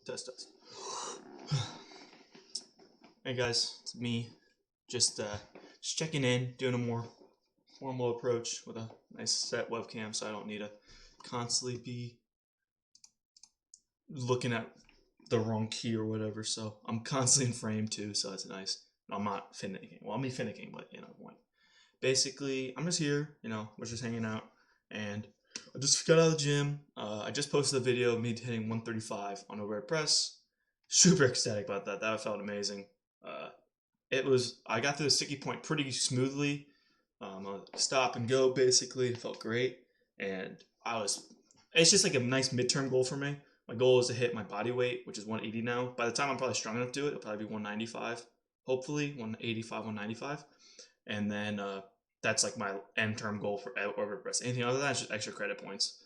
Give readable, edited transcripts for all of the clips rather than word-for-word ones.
Test. Hey guys, it's me. Just checking in, doing a more formal approach with a nice set webcam, so I don't need to constantly be looking at the wrong key or whatever. So I'm constantly in frame too, so it's nice. I'm not finicking. Well, I'm finicking, but point. Basically, I'm just here. We're just hanging out, and I just got out of the gym. I just posted a video of me hitting 135 on overhead press. Super ecstatic about that. That felt amazing. I got to the sticky point pretty smoothly. Stop and go basically. It felt great, and it's just like a nice midterm goal for me. My goal is to hit my body weight, which is 180 now. By the time I'm probably strong enough to do it, it'll probably be 195. Hopefully 185, 195, and then that's like my end term goal for overhead press. Anything other than that is just extra credit points.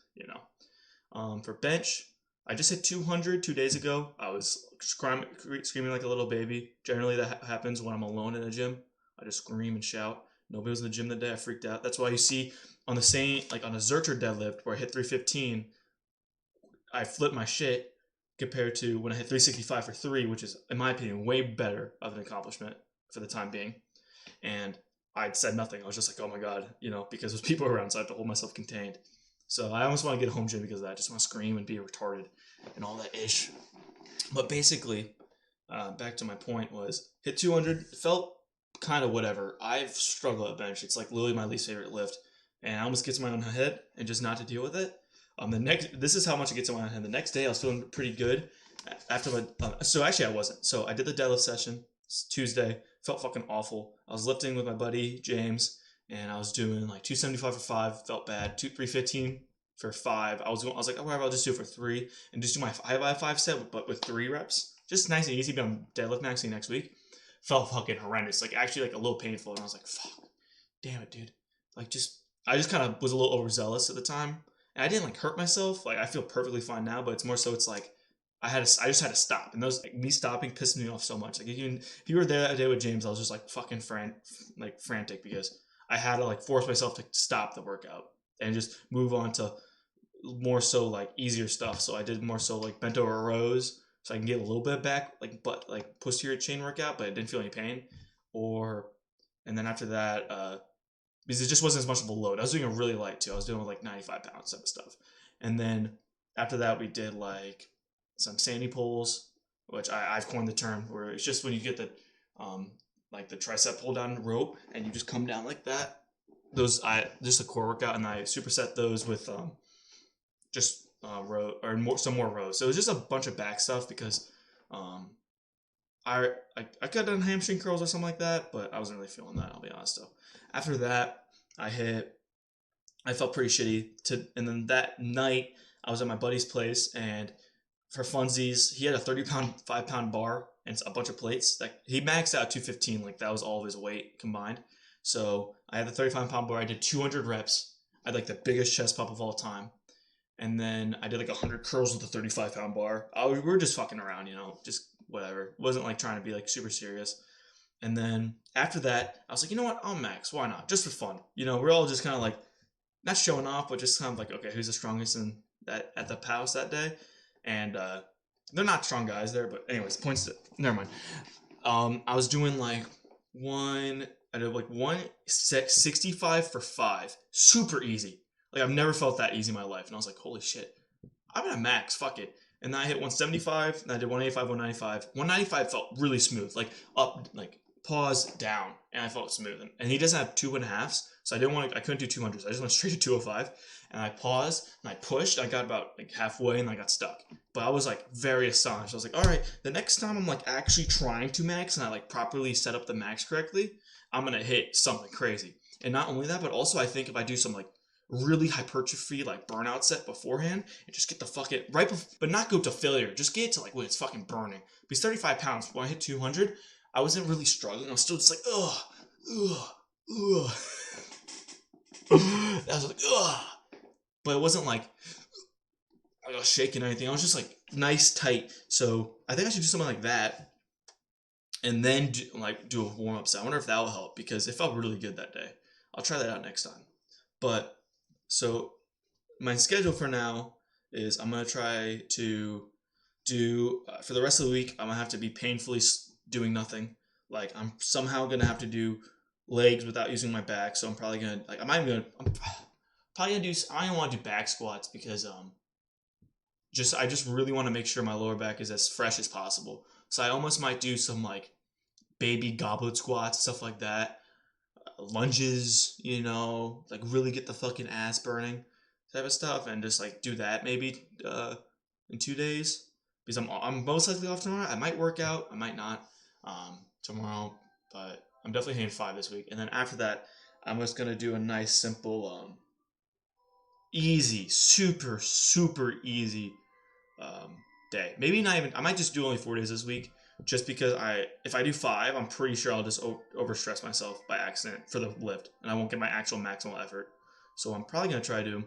For bench, I just hit 200 2 days ago. I was screaming like a little baby. Generally, that happens when I'm alone in a gym. I just scream and shout. Nobody was in the gym that day. I freaked out. That's why you see on the same, like on a Zercher deadlift where I hit 315, I flipped my shit compared to when I hit 365 for 3, which is, in my opinion, way better of an accomplishment for the time being. And I said nothing. I was just like, oh my God, because there's people around, so I have to hold myself contained. So I almost want to get a home gym because of that. I just want to scream and be retarded and all that ish. But basically, back to my point was hit 200. Felt kind of whatever. I've struggled at bench. It's like literally my least favorite lift. And I almost get to my own head and just not to deal with it. This is how much it gets in my head. The next day I was feeling pretty good. So actually I wasn't. So I did the deadlift session. It's Tuesday. Felt fucking awful. I was lifting with my buddy James. And I was doing like 275 for 5, felt bad. 315 for 5. I was like, oh, whatever, I'll just do it for 3 and just do my 5x5 set, but with 3 reps. Just nice and easy. But I'm deadlift maxing next week. Felt fucking horrendous. Like actually like a little painful. And I was like, fuck, damn it, dude. I just kind of was a little overzealous at the time. And I didn't like hurt myself. Like I feel perfectly fine now, but it's more so it's like I just had to stop. And me stopping pissed me off so much. Like if you were there that day with James, I was just like fucking frantic because I had to like force myself to stop the workout and just move on to more so like easier stuff. So I did more so like bent over rows so I can get a little bit back, like posterior chain workout, but I didn't feel any pain. And then after that, because it just wasn't as much of a load. I was doing a really light too. I was doing like 95 pounds type of stuff. And then after that, we did like some sandy pulls, which I've coined the term where it's just when you get the like the tricep pull down rope and you just come down like that. Just a core workout, and I superset those with just row or some more rows. So it was just a bunch of back stuff because I got done hamstring curls or something like that, but I wasn't really feeling that. I'll be honest though. After that, I felt pretty shitty. And then that night I was at my buddy's place, and for funsies, he had a 30-pound, 5-pound bar and a bunch of plates. Like he maxed out 215, like that was all of his weight combined. So I had the 35-pound bar. I did 200 reps. I had like the biggest chest pump of all time. And then I did like 100 curls with the 35-pound bar. We were just fucking around, just whatever. It wasn't like trying to be like super serious. And then after that, I was like, you know what? I'll max. Why not? Just for fun. We're all just kind of like not showing off, but just kind of like, okay, who's the strongest at the house that day? And they're not strong guys there, but anyways, never mind. I was doing like I did like 165 for 5. Super easy. Like I've never felt that easy in my life. And I was like, holy shit, I'm gonna max, fuck it. And then I hit 175, and I did 185, 195. 195 felt really smooth, like up, like pause, down, and I felt smooth. And he doesn't have 2.5s, so I couldn't do 200s. I just went straight to 205, and I paused, and I pushed. I got about like halfway, and I got stuck. But I was like very astonished. I was like, all right, the next time I'm like actually trying to max, and I like properly set up the max correctly, I'm gonna hit something crazy. And not only that, but also I think if I do some like really hypertrophy like burnout set beforehand and just get the fucking but not go to failure, just get it to like when it's fucking burning. Because 35 pounds when I hit 200, I wasn't really struggling. I was still just like ugh. I was like ugh, but it wasn't like I was shaking or anything. I was just like nice tight. So I think I should do something like that and then do a warm-up set. I wonder if that will help because it felt really good that day. I'll try that out next time. But so my schedule for now is I'm going to try to do for the rest of the week. I'm gonna have to be painfully doing nothing. Like I'm somehow gonna have to do legs without using my back. So I'm probably gonna like I'm probably gonna do. I don't want to do back squats because I just really want to make sure my lower back is as fresh as possible. So I almost might do some like baby goblet squats, stuff like that, lunges, like really get the fucking ass burning type of stuff, and just like do that maybe in 2 days because I'm most likely off tomorrow. I might work out, I might not tomorrow, but I'm definitely hitting 5 this week, and then after that, I'm just gonna do a nice simple easy, super super easy um, day. Maybe not even. I might just do only 4 days this week, just because if I do 5, I'm pretty sure I'll just overstress myself by accident for the lift, and I won't get my actual maximal effort. So I'm probably gonna try to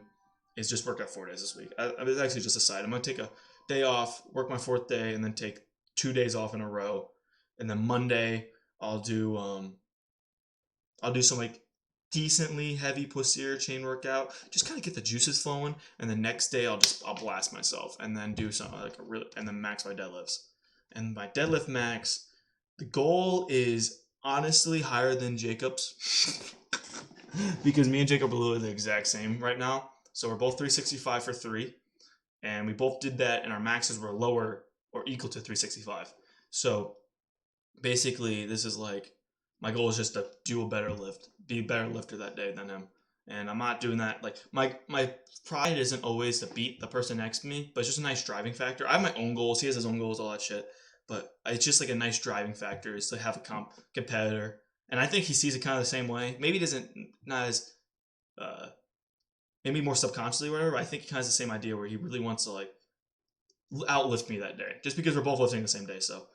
is just work out 4 days this week. It's actually just a side. I'm gonna take a day off, work my 4th day, and then take 2 days off in a row, and then Monday I'll do some like decently heavy posterior chain workout, just kind of get the juices flowing, and the next day I'll blast myself and then do something like and then max my deadlifts. And my deadlift max, the goal is honestly higher than Jacob's because me and Jacob are literally the exact same right now. So we're both 365 for 3, and we both did that, and our maxes were lower or equal to 365. So basically, this is like my goal is just to do a better lift, be a better lifter that day than him. And I'm not doing that. Like my pride isn't always to beat the person next to me, but it's just a nice driving factor. I have my own goals. He has his own goals, all that shit. But it's just like a nice driving factor is to have a competitor. And I think he sees it kind of the same way. Maybe he doesn't, not as, uh, maybe more subconsciously or whatever. But I think he kind of has the same idea where he really wants to like outlift me that day, just because we're both lifting the same day. So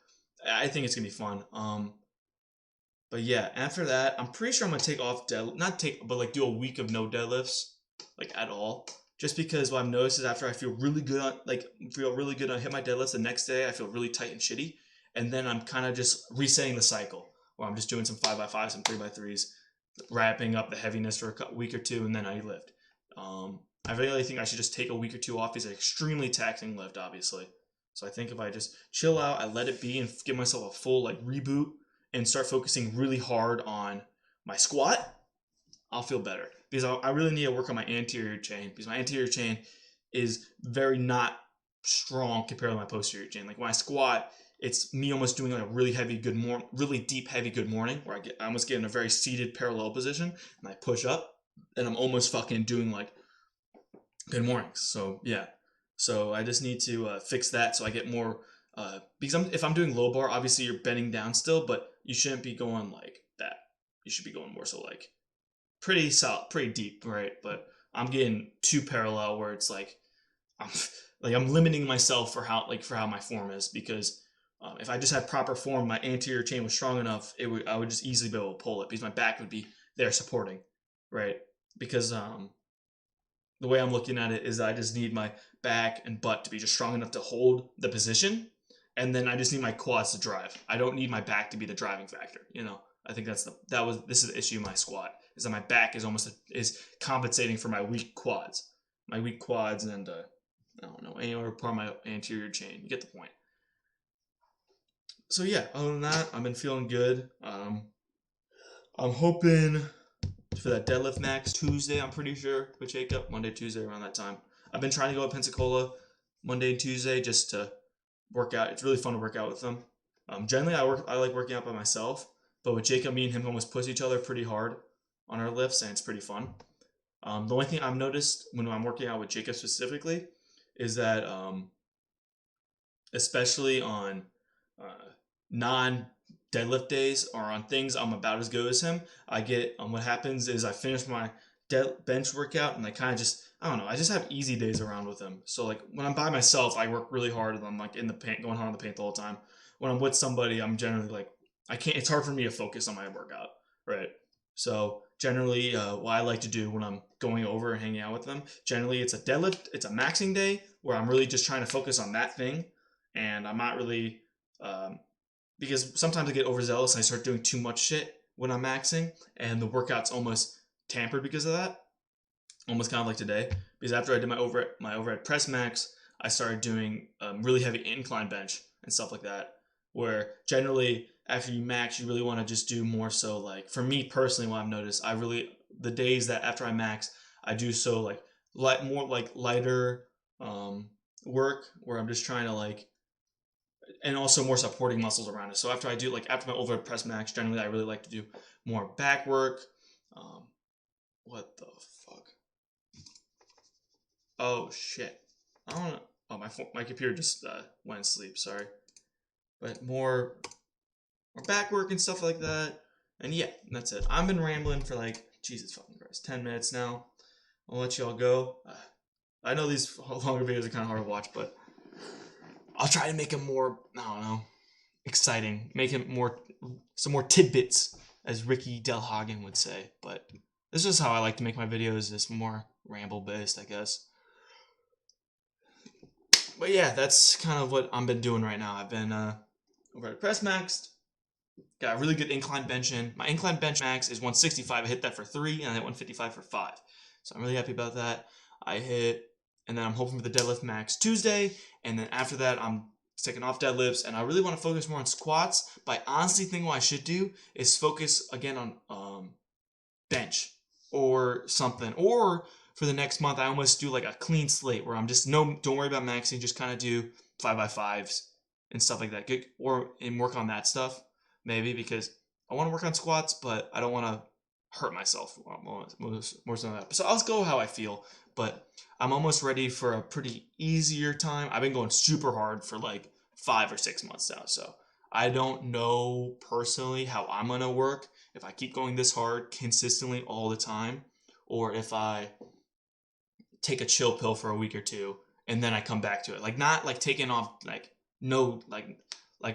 I think it's gonna be fun. But yeah, after that, I'm pretty sure I'm gonna take off not take, but like do a week of no deadlifts, like at all. Just because what I've noticed is after I feel really good on hit my deadlifts, the next day I feel really tight and shitty, and then I'm kind of just resetting the cycle where I'm just doing some 5x5s, some 3x3s, wrapping up the heaviness for a week or two, and then I lift. I really think I should just take a week or two off. It's an extremely taxing lift, obviously. So I think if I just chill out, I let it be, and give myself a full like reboot, and start focusing really hard on my squat, I'll feel better. Because I really need to work on my anterior chain, because my anterior chain is very not strong compared to my posterior chain. Like when I squat, it's me almost doing like a really heavy good morning, really deep heavy good morning, where I almost get in a very seated parallel position, and I push up, and I'm almost fucking doing like good mornings. So yeah, so I just need to fix that so I get more. Because if I'm doing low bar, obviously you're bending down still, but you shouldn't be going like that. You should be going more so like pretty solid, pretty deep, right? But I'm getting too parallel where it's like I'm I'm limiting myself for how my form is, because if I just had proper form, my anterior chain was strong enough, I would just easily be able to pull it because my back would be there supporting, right? Because the way I'm looking at it is I just need my back and butt to be just strong enough to hold the position, and then I just need my quads to drive. I don't need my back to be the driving factor. I think this is the issue of my squat, is that my back is compensating for my weak quads, and I don't know, any other part of my anterior chain. You get the point. So yeah, other than that, I've been feeling good. I'm hoping for that deadlift max Tuesday, I'm pretty sure, with Jacob. Monday, Tuesday, around that time. I've been trying to go to Pensacola Monday and Tuesday just to work out. It's really fun to work out with them. Generally, I like working out by myself, but with Jacob, me and him almost push each other pretty hard on our lifts, and it's pretty fun. The only thing I've noticed when I'm working out with Jacob specifically is that, especially on non deadlift days or on things I'm about as good as him, what happens is I finish my bench workout, and I don't know, I just have easy days around with him. So like when I'm by myself, I work really hard, and I'm like in the paint, going hard on the paint the whole time. When I'm with somebody, I'm generally like, it's hard for me to focus on my workout, right? So generally, what I like to do when I'm going over and hanging out with them, generally it's a maxing day where I'm really just trying to focus on that thing, and I'm not really, because sometimes I get overzealous and I start doing too much shit when I'm maxing, and the workout's almost tampered because of that. Almost kind of like today, because after I did my overhead press max, I started doing really heavy incline bench and stuff like that, where generally after you max, you really want to just do more so like, for me personally, what I've noticed, the days that after I max, I do so like more like lighter work where I'm just trying to like, and also more supporting muscles around it. So after my overhead press max, generally I really like to do more back work. What the fuck? Oh shit! I don't know. Oh, my computer just went to sleep. Sorry, but more back work and stuff like that. And yeah, that's it. I've been rambling for like Jesus fucking Christ, 10 minutes now. I'll let y'all go. I know these longer videos are kind of hard to watch, but I'll try to make them more, I don't know, exciting. Make it some more tidbits, as Ricky Delhagen would say. But this is how I like to make my videos. It's more ramble based, I guess. But yeah, that's kind of what I've been doing right now. I've been over at press maxed. Got a really good incline bench in. My incline bench max is 165. I hit that for 3, and I hit 155 for 5. So I'm really happy about that. And then I'm hoping for the deadlift max Tuesday, and then after that, I'm taking off deadlifts, and I really want to focus more on squats. But I honestly think what I should do is focus again on bench or something. Or for the next month, I almost do like a clean slate where I'm just, don't worry about maxing, just kind of do 5x5s and stuff like that. And work on that stuff, maybe, because I want to work on squats, but I don't want to hurt myself more than that. So I'll go how I feel, but I'm almost ready for a pretty easier time. I've been going super hard for like 5 or 6 months now, so I don't know personally how I'm gonna work if I keep going this hard consistently all the time, or if I take a chill pill for a week or two and then I come back to it. Like, not like taking off like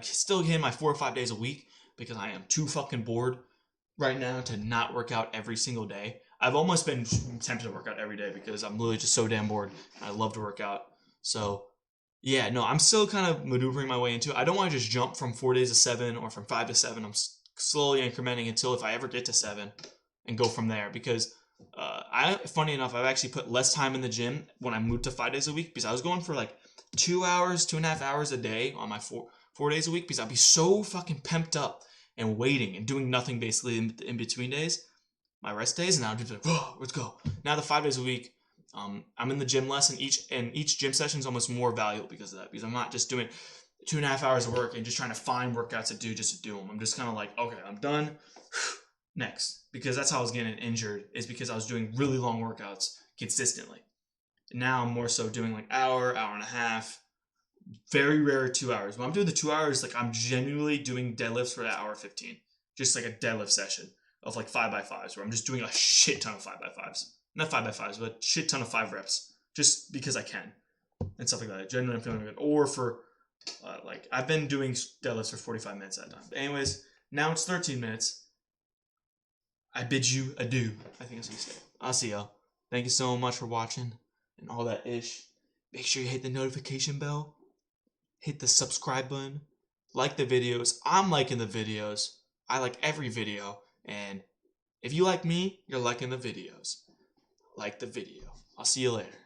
still hitting my 4 or 5 days a week, because I am too fucking bored right now to not work out every single day. I've almost been tempted to work out every day because I'm literally just so damn bored. I love to work out. So yeah, no, I'm still kind of maneuvering my way into it. I don't want to just jump from 4 days to 7 or from 5 to 7. I'm slowly incrementing until if I ever get to 7 and go from there, because funny enough, I've actually put less time in the gym when I moved to 5 days a week, because I was going for like 2 hours, 2.5 hours a day on my four days a week, because I'd be so fucking pumped up and waiting and doing nothing basically in between days, my rest days, and now I'd just be like, whoa, let's go. Now the 5 days a week, I'm in the gym less, and each gym session is almost more valuable because of that, because I'm not just doing 2.5 hours of work and just trying to find workouts to do just to do them. I'm just kind of like, okay, I'm done. Next, because that's how I was getting injured, is because I was doing really long workouts consistently. Now I'm more so doing like hour and a half, very rare 2 hours. When I'm doing the 2 hours, like, I'm genuinely doing deadlifts for an hour 15, just like a deadlift session of like 5x5s, where I'm just doing a shit ton of 5x5s, not 5x5s, but shit ton of 5 reps, just because I can and stuff like that. Genuinely, I'm feeling good. Or for like, I've been doing deadlifts for 45 minutes at a time. But anyways, now it's 13 minutes. I bid you adieu. I think that's what you say. I'll see y'all. Thank you so much for watching and all that ish. Make sure you hit the notification bell. Hit the subscribe button. Like the videos. I'm liking the videos. I like every video. And if you like me, you're liking the videos. Like the video. I'll see you later.